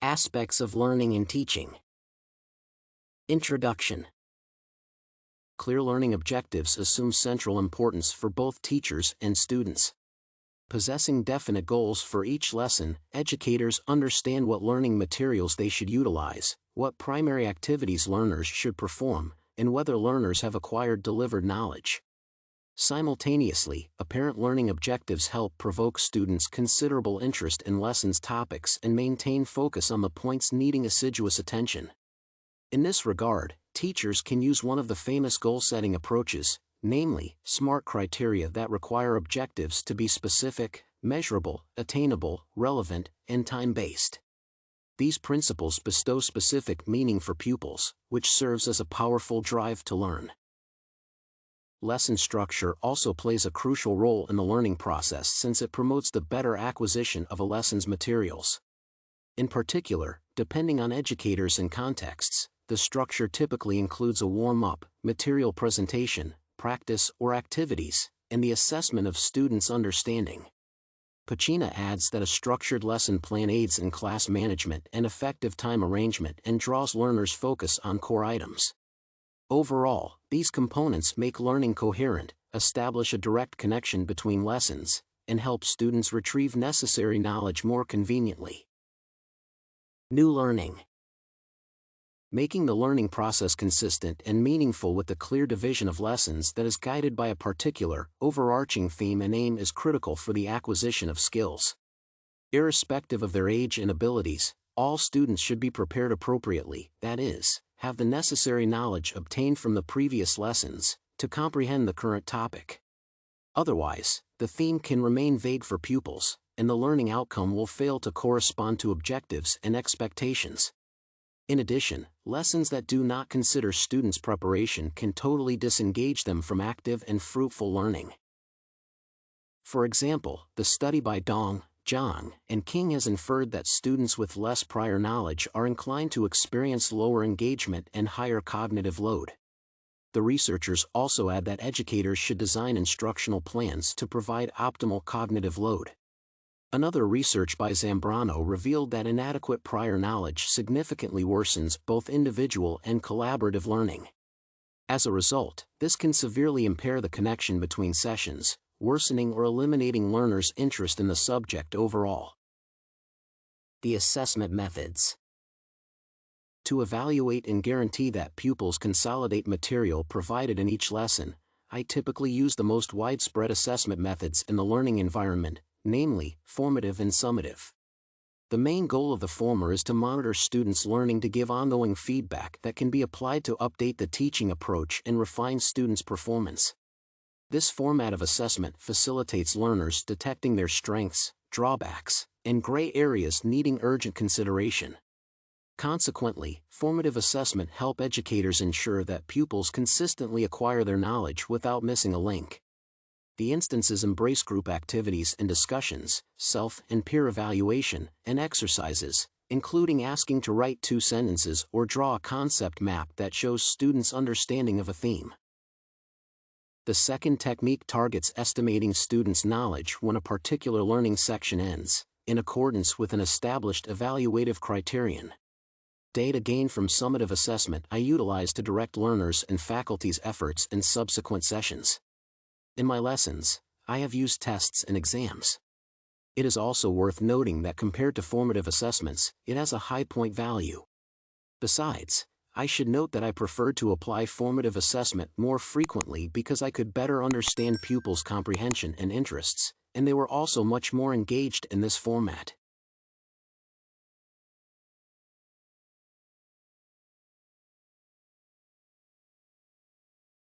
Aspects of learning and teaching. Introduction. Clear learning objectives assume central importance for both teachers and students. Possessing definite goals for each lesson, educators understand what learning materials they should utilize, what primary activities learners should perform, and whether learners have acquired delivered knowledge. Simultaneously, apparent learning objectives help provoke students' considerable interest in lessons' topics and maintain focus on the points needing assiduous attention. In this regard, teachers can use one of the famous goal-setting approaches, namely, SMART criteria that require objectives to be specific, measurable, attainable, relevant, and time-based. These principles bestow specific meaning for pupils, which serves as a powerful drive to learn. Lesson structure also plays a crucial role in the learning process since it promotes the better acquisition of a lesson's materials. In particular, depending on educators and contexts, the structure typically includes a warm-up, material presentation, practice or activities, and the assessment of students' understanding. Pachina adds that a structured lesson plan aids in class management and effective time arrangement and draws learners' focus on core items. Overall, these components make learning coherent, establish a direct connection between lessons, and help students retrieve necessary knowledge more conveniently. New learning. Making the learning process consistent and meaningful with the clear division of lessons that is guided by a particular, overarching theme and aim is critical for the acquisition of skills. Irrespective of their age and abilities, all students should be prepared appropriately, that is, have the necessary knowledge obtained from the previous lessons, to comprehend the current topic. Otherwise, the theme can remain vague for pupils, and the learning outcome will fail to correspond to objectives and expectations. In addition, lessons that do not consider students' preparation can totally disengage them from active and fruitful learning. For example, the study by Jong, and King has inferred that students with less prior knowledge are inclined to experience lower engagement and higher cognitive load. The researchers also add that educators should design instructional plans to provide optimal cognitive load. Another research by Zambrano revealed that inadequate prior knowledge significantly worsens both individual and collaborative learning. As a result, this can severely impair the connection between sessions, worsening or eliminating learners' interest in the subject overall. The assessment methods. To evaluate and guarantee that pupils consolidate material provided in each lesson, I typically use the most widespread assessment methods in the learning environment, namely, formative and summative. The main goal of the former is to monitor students' learning to give ongoing feedback that can be applied to update the teaching approach and refine students' performance. This format of assessment facilitates learners detecting their strengths, drawbacks, and gray areas needing urgent consideration. Consequently, formative assessment helps educators ensure that pupils consistently acquire their knowledge without missing a link. The instances embrace group activities and discussions, self and peer evaluation, and exercises, including asking to write 2 sentences or draw a concept map that shows students' understanding of a theme. The second technique targets estimating students' knowledge when a particular learning section ends, in accordance with an established evaluative criterion. Data gained from summative assessment I utilize to direct learners' and faculty's efforts in subsequent sessions. In my lessons, I have used tests and exams. It is also worth noting that compared to formative assessments, it has a high point value. Besides, I should note that I preferred to apply formative assessment more frequently because I could better understand pupils' comprehension and interests, and they were also much more engaged in this format.